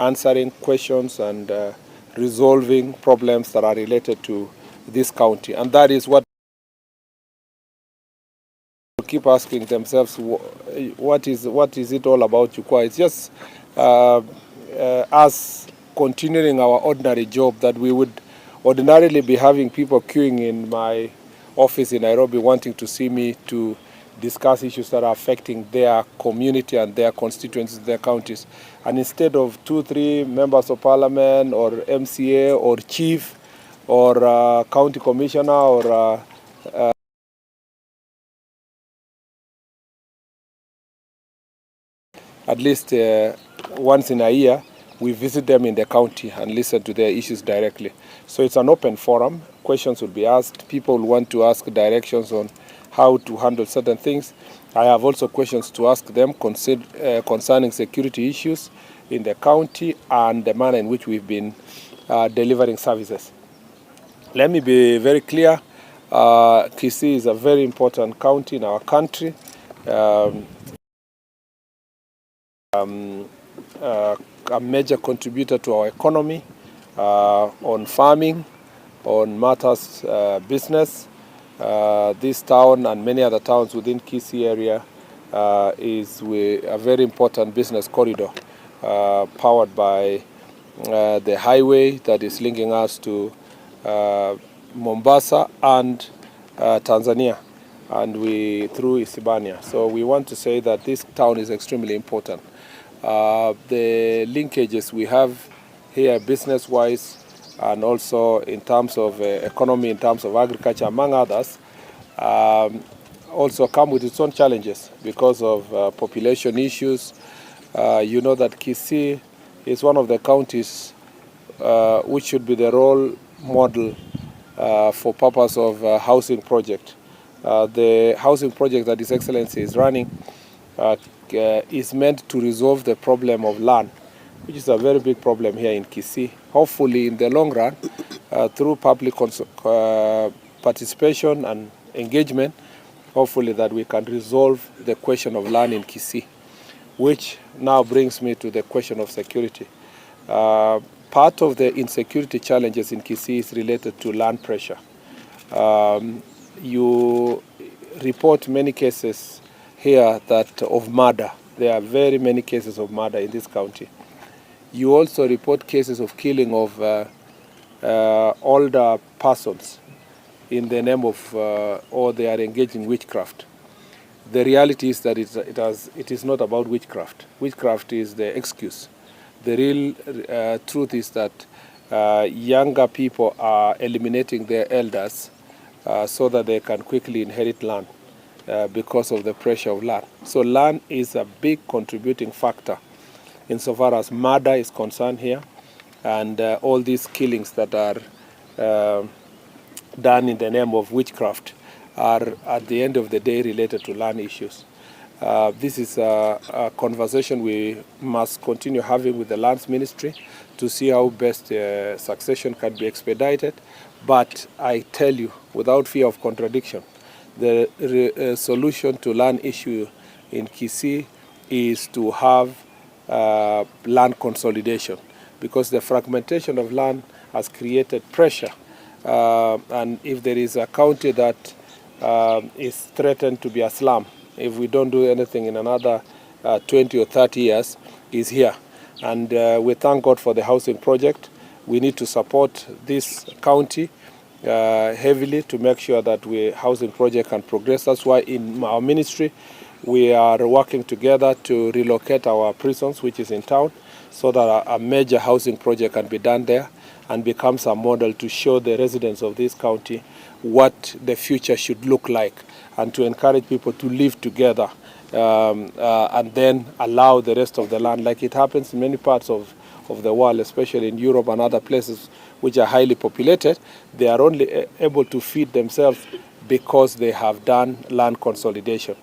answering questions and resolving problems that are related to this county. And that is what keep asking themselves, what is it all about Jukwaa? It's just us continuing our ordinary job that we would ordinarily be having people queuing in my office in Nairobi wanting to see me to discuss issues that are affecting their community and their constituencies, their counties. And instead of 2-3 members of parliament or MCA or chief or county commissioner or at least once in a year, we visit them in the county and listen to their issues directly. So it's an open forum. Questions will be asked. People will want to ask directions on how to handle certain things. I have also questions to ask them concerning security issues in the county and the manner in which we've been delivering services. Let me be very clear. Kisii is a very important county in our country. A major contributor to our economy on farming, on matters business. This town and many other towns within Kisii area is a very important business corridor powered by the highway that is linking us to Mombasa and Tanzania, and through Isibania. So we want to say that this town is extremely important. The linkages we have here business-wise and also in terms of economy, in terms of agriculture, among others, also come with its own challenges because of population issues. You know that Kisii is one of the counties which should be the role model for purpose of housing project. The housing project that His Excellency is running is meant to resolve the problem of land, which is a very big problem here in Kisii. Hopefully, in the long run, through public participation and engagement, hopefully that we can resolve the question of land in Kisii, which now brings me to the question of security. Part of the insecurity challenges in Kisii is related to land pressure. You report many cases here of murder. There are very many cases of murder in this county. You also report cases of killing of older persons in the name of, or they are engaged in witchcraft. The reality is that it is not about witchcraft. Witchcraft is the excuse. The real truth is that younger people are eliminating their elders so that they can quickly inherit land because of the pressure of land. So land is a big contributing factor insofar as murder is concerned here, and all these killings that are done in the name of witchcraft are at the end of the day related to land issues. This is a conversation we must continue having with the lands ministry to see how best succession can be expedited. But I tell you, without fear of contradiction, the solution to land issue in Kisii is to have land consolidation, because the fragmentation of land has created pressure. And if there is a county that is threatened to be a slum, if we don't do anything in another 20 or 30 years, is here. And we thank God for the housing project. We need to support this county heavily to make sure that housing project can progress. That's why in our ministry we are working together to relocate our prisons, which is in town, so that a major housing project can be done there and becomes a model to show the residents of this county what the future should look like, and to encourage people to live together and then allow the rest of the land, like it happens in many parts of the world, especially in Europe and other places which are highly populated. They are only able to feed themselves because they have done land consolidation.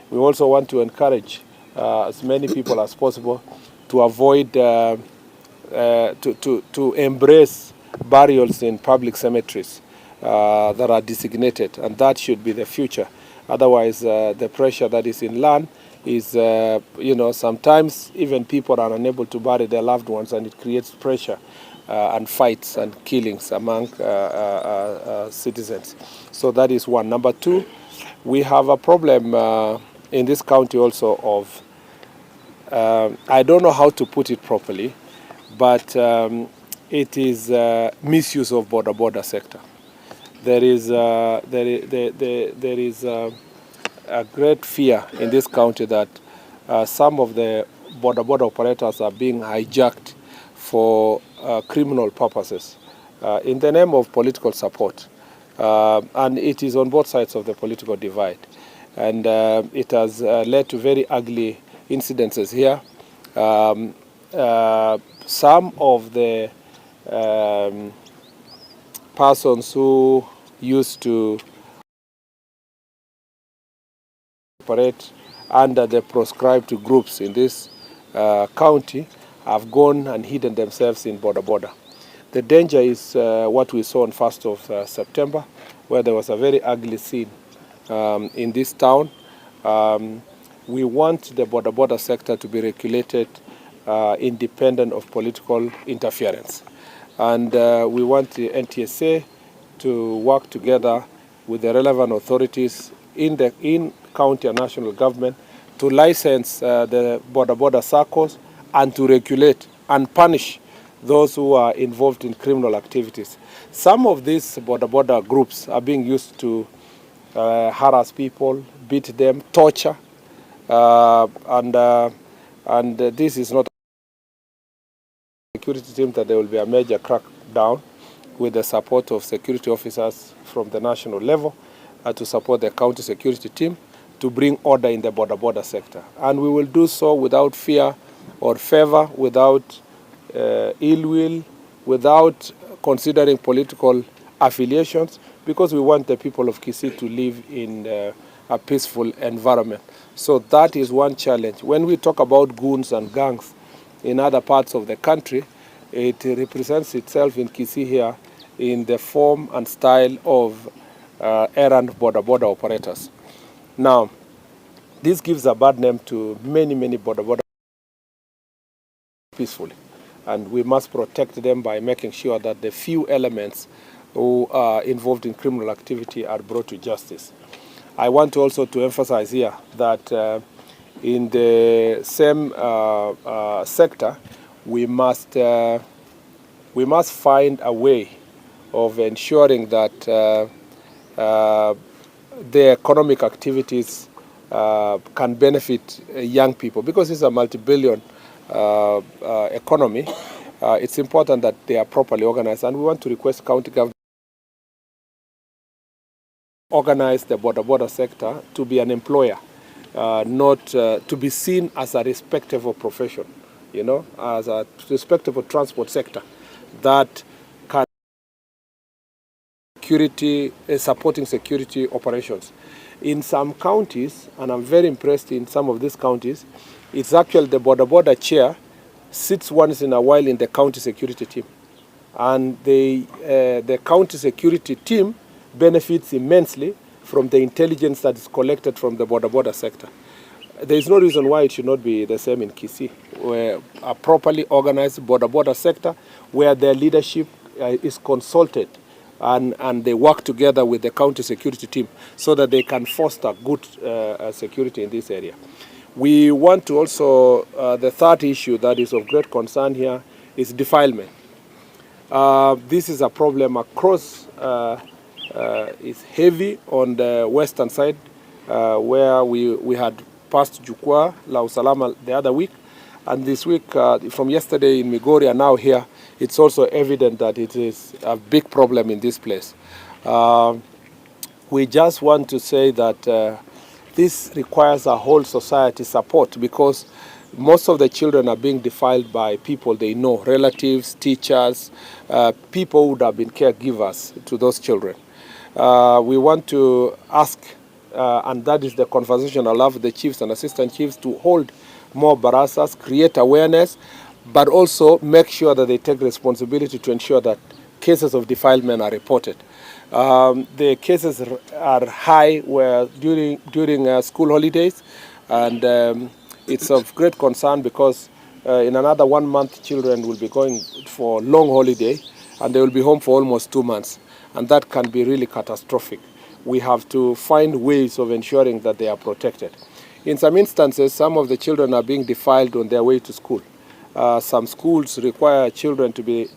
We also want to encourage as many people as possible to avoid, to embrace burials in public cemeteries that are designated, and that should be the future. Otherwise, the pressure that is in land is, sometimes even people are unable to bury their loved ones, and it creates pressure and fights and killings among citizens. So that is one. Number two, we have a problem in this county also of, I don't know how to put it properly, but it is misuse of border sector. There is a great fear in this county that some of the border operators are being hijacked for criminal purposes in the name of political support. And it is on both sides of the political divide. And it has led to very ugly incidences here. Some of the persons who used to operate under the proscribed groups in this county have gone and hidden themselves in border. The danger is what we saw on 1st of September, where there was a very ugly scene in this town. We want the border sector to be regulated independent of political interference. And we want the NTSA to work together with the relevant authorities in county and national government to license the border circles and to regulate and punish those who are involved in criminal activities. Some of these border groups are being used to harass people, beat them, torture, and this is not a security team that there will be a major crackdown with the support of security officers from the national level to support the county security team to bring order in the border sector. And we will do so without fear or favor, without ill will, without considering political affiliations, because we want the people of Kisii to live in a peaceful environment. So that is one challenge. When we talk about goons and gangs in other parts of the country, it represents itself in Kisii here in the form and style of errant border operators. Now, this gives a bad name to many border peacefully. And we must protect them by making sure that the few elements who are involved in criminal activity are brought to justice. I want also to emphasize here that in the same sector, we must find a way of ensuring that the economic activities can benefit young people, because it's a multi-billion economy. It's important that they are properly organized, and we want to request county government organize the border sector to be an employer, not to be seen as a respectable profession, as a respectable transport sector that can supporting security operations. In some counties, and I'm very impressed in some of these counties, it's actually the border chair sits once in a while in the county security team. And the county security team benefits immensely from the intelligence that is collected from the border sector. There is no reason why it should not be the same in Kisii, where a properly organized border sector, where their leadership is consulted and they work together with the county security team so that they can foster good security in this area. We want to also, the third issue that is of great concern here is defilement. This is a problem across, it's heavy on the western side, where we had passed Jukwaa La Usalama the other week. And this week, from yesterday in Migori and now here, it's also evident that it is a big problem in this place. We just want to say that this requires a whole society support, because most of the children are being defiled by people they know, relatives, teachers, people who would have been caregivers to those children. We want to ask, and that is the conversation I'll have with the chiefs and assistant chiefs, to hold more barasas, create awareness, but also make sure that they take responsibility to ensure that cases of defilement are reported. The cases are high where during school holidays, And it's of great concern because in another 1 month, children will be going for long holiday, and they will be home for almost 2 months. And that can be really catastrophic. We have to find ways of ensuring that they are protected. In some instances, some of the children are being defiled on their way to school. Some schools require children to be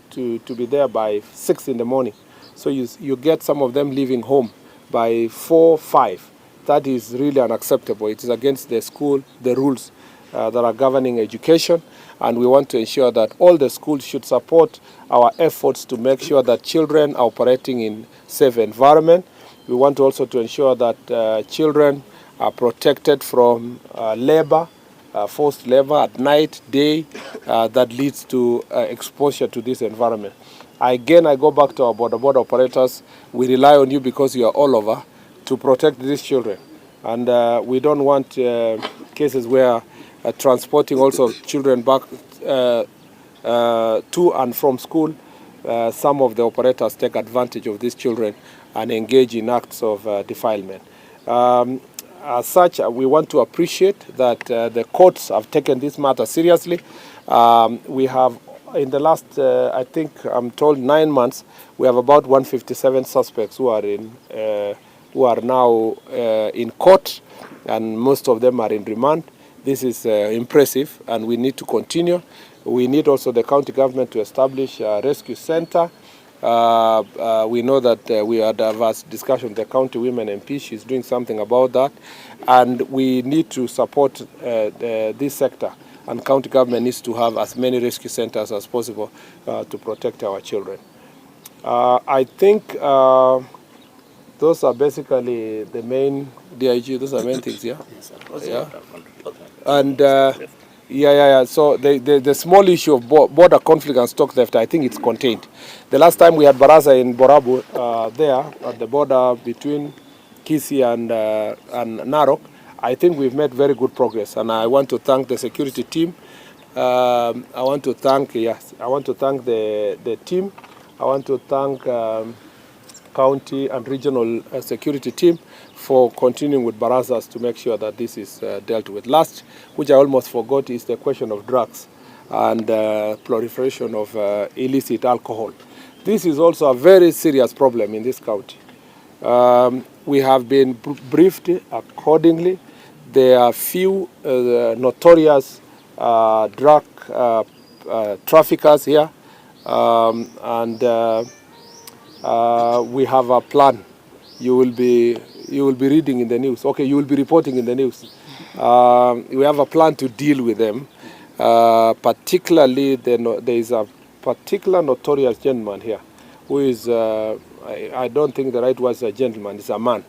there by 6 in the morning. So you get some of them leaving home by 4, 5. That is really unacceptable. It is against the school, the rules that are governing education, and we want to ensure that all the schools should support our efforts to make sure that children are operating in safe environment. We want also to ensure that children are protected from labor, forced labor at night, day, that leads to exposure to this environment. Again, I go back to our border operators. We rely on you because you are all over to protect these children. And we don't want cases where transporting also children back to and from school, some of the operators take advantage of these children and engage in acts of defilement. As such, we want to appreciate that the courts have taken this matter seriously. We have, in the last, I think, I'm told 9 months, we have about 157 suspects who are now in court, and most of them are in remand. This is impressive, and we need to continue. We need also the county government to establish a rescue center. We know that we had a vast discussion with the county women MP. She's doing something about that. And we need to support this sector. And county government needs to have as many rescue centers as possible to protect our children. I think those are basically the main, DIG, those are main things, yeah? Yeah. And so the small issue of border conflict and stock theft, I think it's contained. The last time we had Baraza in Borabu, there at the border between Kisii and Narok, I think we've made very good progress, and I want to thank the security team. I want to thank the team. I want to thank county and regional security team for continuing with Barazas to make sure that this is dealt with. Last, which I almost forgot, is the question of drugs and proliferation of illicit alcohol. This is also a very serious problem in this county. We have been briefed accordingly. There are few notorious drug traffickers here, and we have a plan. You will be reading in the news. Okay, you will be reporting in the news. We have a plan to deal with them. Particularly, there is a particular notorious gentleman here who is, I don't think the right word is a gentleman, it's a man.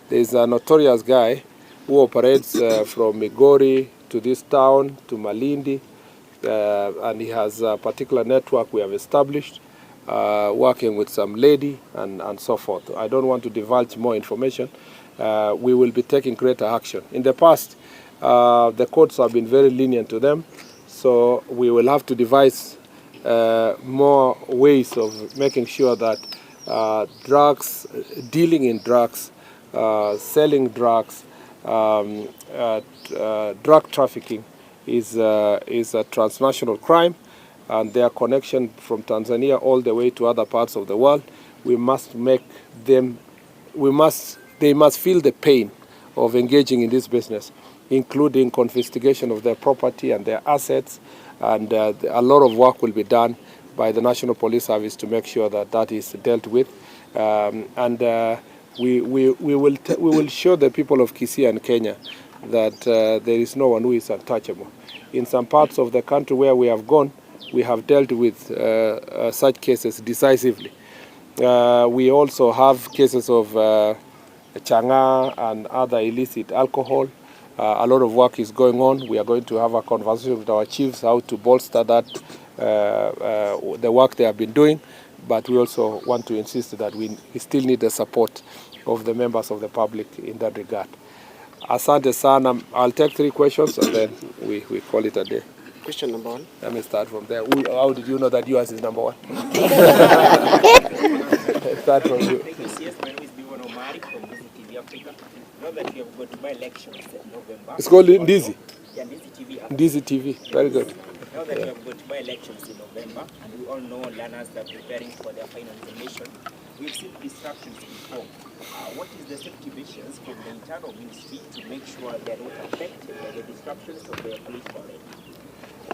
There is a notorious guy who operates from Migori to this town, to Malindi, and he has a particular network we have established, working with some lady and so forth. I don't want to divulge more information. We will be taking greater action. In the past, the courts have been very lenient to them, so we will have to devise more ways of making sure that drugs, dealing in drugs, selling drugs, drug trafficking is a transnational crime, and their connection from Tanzania all the way to other parts of the world. We must make them, they must feel the pain of engaging in this business, including confiscation of their property and their assets, and a lot of work will be done by the National Police Service to make sure that that is dealt with. We will show the people of Kisii and Kenya that there is no one who is untouchable. In some parts of the country where we have gone, we have dealt with such cases decisively. We also have cases of changa and other illicit alcohol. A lot of work is going on. We are going to have a conversation with our chiefs how to bolster that, the work they have been doing. But we also want to insist that we still need the support of the members of the public in that regard. Asante sana. I'll take 3 questions and then we call it a day. Question number 1. Let me start from there. How did you know that yours is number 1? Start from you. Africa. Now that we have got by-elections in November. It's called Ndizi. Yeah, Ndizi TV. Ndizi TV. Very good. Now that we have got by-elections in November, and we all know learners are preparing for their final examination, we've seen distractions before. What is the safety measures from the internal ministry to make sure they are not affected by the disruptions of the political rally?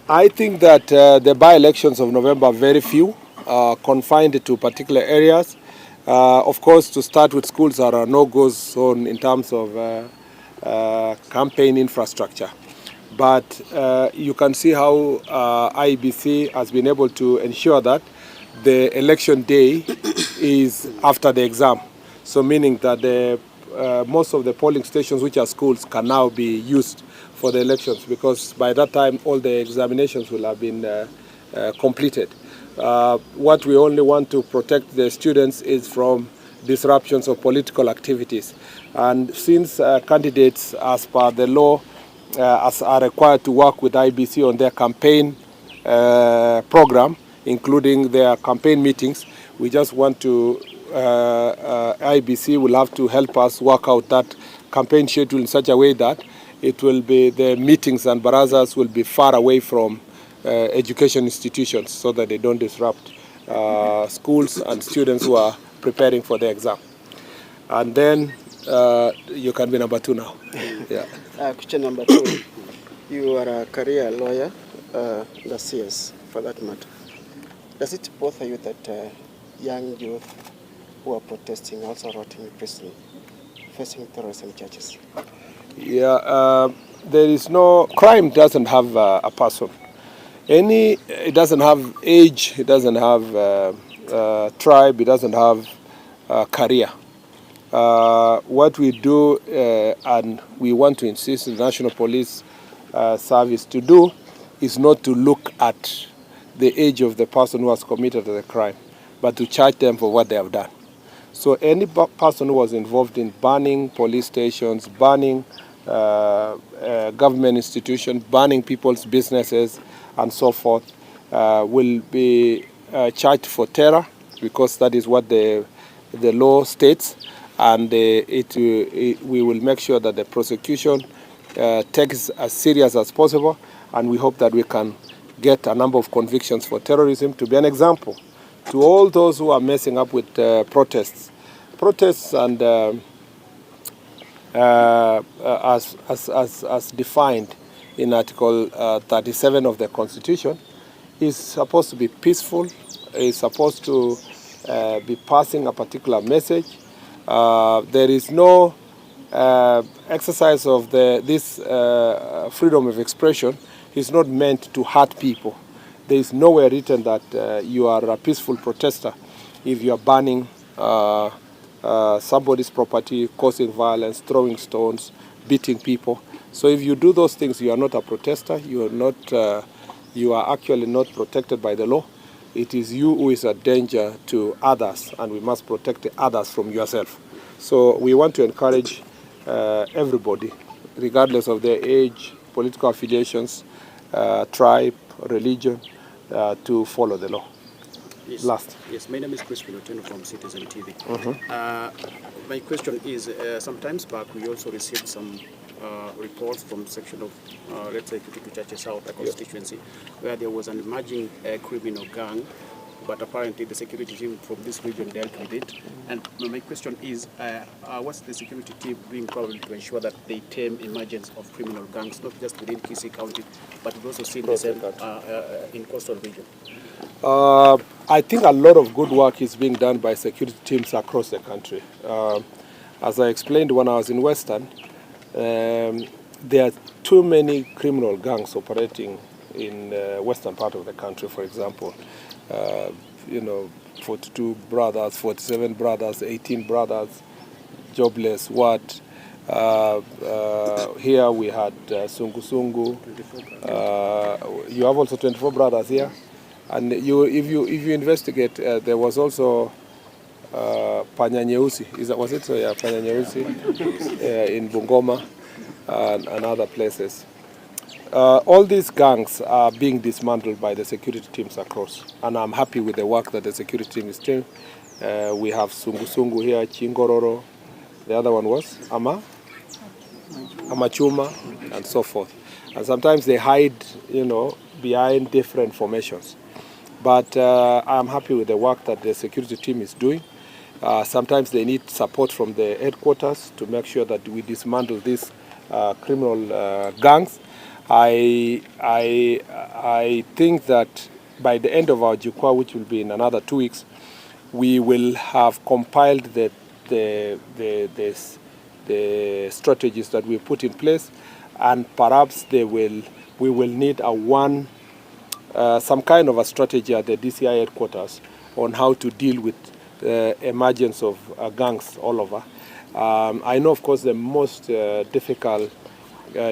I think that the by-elections of November are very few, confined to particular areas. Of course, to start with, schools are a no-go zone in terms of campaign infrastructure. But you can see how IEBC has been able to ensure that the election day is after the exam. So meaning that most of the polling stations, which are schools, can now be used for the elections, because by that time all the examinations will have been completed. What we only want to protect the students is from disruptions of political activities. And since candidates, as per the law, are required to work with IBC on their campaign program, including their campaign meetings, we just want to, IBC will have to help us work out that campaign schedule in such a way that it will be, the meetings and barazas will be far away from education institutions, so that they don't disrupt schools and students who are preparing for the exam. And then you can be number 2 now. Yeah. Question number 2. You are a career lawyer, the CS for that matter. Does it bother you that young youth who are protesting also rotting in prison, facing terrorism charges? Yeah, there is no, crime doesn't have a person. It doesn't have age, it doesn't have tribe, it doesn't have career. What we do, and we want to insist the National Police Service to do, is not to look at the age of the person who has committed the crime, but to charge them for what they have done. So any person who was involved in burning police stations, burning government institutions, burning people's businesses, and so forth, will be charged for terror, because that is what the law states, and we will make sure that the prosecution takes as serious as possible, and we hope that we can get a number of convictions for terrorism to be an example to all those who are messing up with protests and as defined in Article 37 of the Constitution, is supposed to be peaceful, is supposed to be passing a particular message. There is no exercise of this freedom of expression is not meant to hurt people. There is nowhere written that you are a peaceful protester if you are burning somebody's property, causing violence, throwing stones, beating people. So if you do those things, you are not a protester. You are actually not protected by the law. It is you who is a danger to others, and we must protect the others from yourself. So we want to encourage everybody, regardless of their age, political affiliations, tribe, religion, to follow the law. Yes. Last. Yes, my name is Chris Pilotino from Citizen TV. My question is, sometimes back we also received some reports from section of, let's say, Kitutu Churches South, a constituency, where there was an emerging criminal gang, but apparently the security team from this region dealt with it. And my question is, what's the security team doing probably to ensure that they tame emergence of criminal gangs, not just within Kisii County, but we've also seen the same in coastal region? I think a lot of good work is being done by security teams across the country. As I explained when I was in Western, there are too many criminal gangs operating in the western part of the country, for example. 42 brothers, 47 brothers, 18 brothers, jobless, what? Here we had Sungu Sungu. You have also 24 brothers here. And if you investigate, there was also Panya Nyeusi. Was it? Yeah, Panya Nyeusi in Bungoma and other places. All these gangs are being dismantled by the security teams across, and I'm happy with the work that the security team is doing. We have Sungu Sungu here, Chingororo, The other one was Amachuma, and so forth. And sometimes they hide, behind different formations. But I'm happy with the work that the security team is doing. Sometimes they need support from the headquarters to make sure that we dismantle these criminal gangs. I think that by the end of our Jukwaa, which will be in another 2 weeks, we will have compiled the strategies that we put in place, and perhaps we will need some kind of a strategy at the DCI headquarters on how to deal with the emergence of gangs all over. I know, of course, the most difficult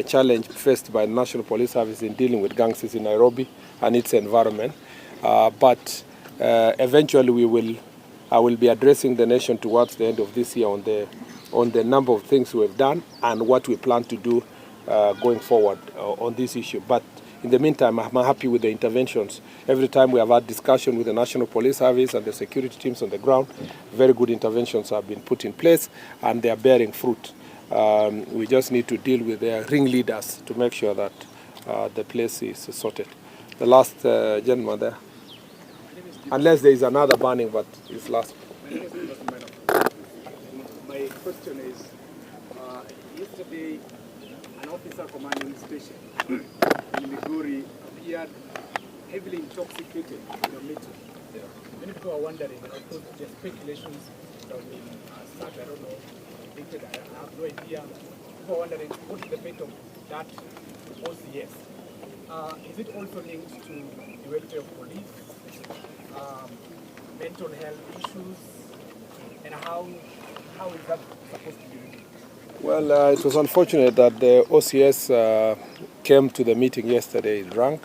challenge faced by the National Police Service in dealing with gangs is in Nairobi and its environment. But eventually I will be addressing the nation towards the end of this year on the number of things we have done and what we plan to do going forward on this issue. But in the meantime, I'm happy with the interventions. Every time we have had discussion with the National Police Service and the security teams on the ground, very good interventions have been put in place and they are bearing fruit. We just need to deal with their ringleaders to make sure that the place is sorted. The last gentleman there. Unless there is another burning, but it's last. My question is, yesterday an officer commanding station in Migori appeared heavily intoxicated in a meeting. Many people are wondering, and of course the speculations that have been started, I don't know, predicted, I have no idea. People are wondering what is the fate of that OCS. Is it also linked to the welfare of police, mental health issues, and how is that supposed to be? Well, it was unfortunate that the OCS came to the meeting yesterday drunk.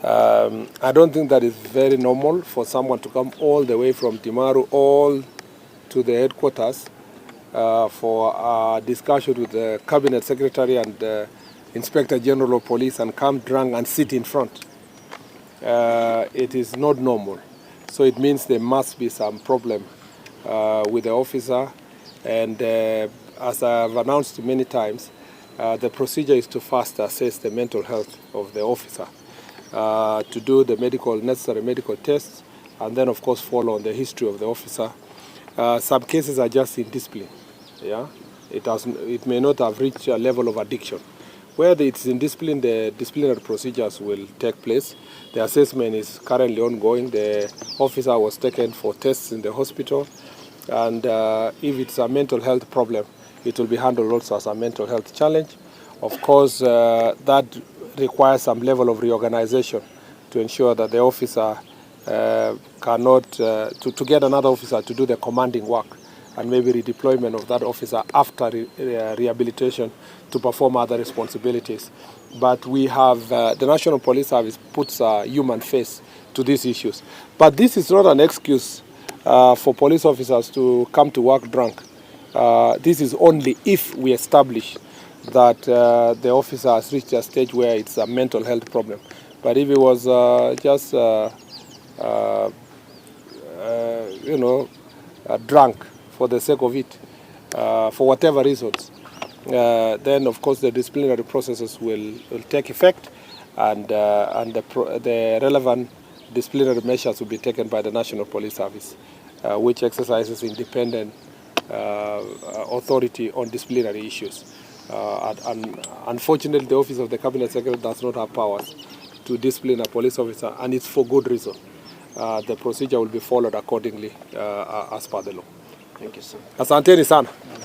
I don't think that is very normal for someone to come all the way from Timaru all to the headquarters for a discussion with the Cabinet Secretary and Inspector General of Police and come drunk and sit in front. It is not normal. So it means there must be some problem with the officer. And as I have announced many times, the procedure is to first assess the mental health of the officer, to do the necessary medical tests, and then of course follow on the history of the officer. Some cases are just indiscipline. Yeah, it may not have reached a level of addiction. Where it's in discipline, the disciplinary procedures will take place. The assessment is currently ongoing. The officer was taken for tests in the hospital, and if it's a mental health problem, it will be handled also as a mental health challenge. Of course, that requires some level of reorganization to ensure that the officer cannot, to get another officer to do the commanding work, and maybe redeployment of that officer after rehabilitation to perform other responsibilities. But we have, the National Police Service puts a human face to these issues. But this is not an excuse for police officers to come to work drunk. This is only if we establish that the officer has reached a stage where it's a mental health problem. But if it was just, drunk for the sake of it, for whatever reasons, then of course the disciplinary processes will take effect, and the relevant disciplinary measures will be taken by the National Police Service, which exercises independent authority on disciplinary issues. Unfortunately, the Office of the Cabinet Secretary does not have powers to discipline a police officer, and it's for good reason. The procedure will be followed accordingly as per the law. Thank you, sir. Asanteni sana.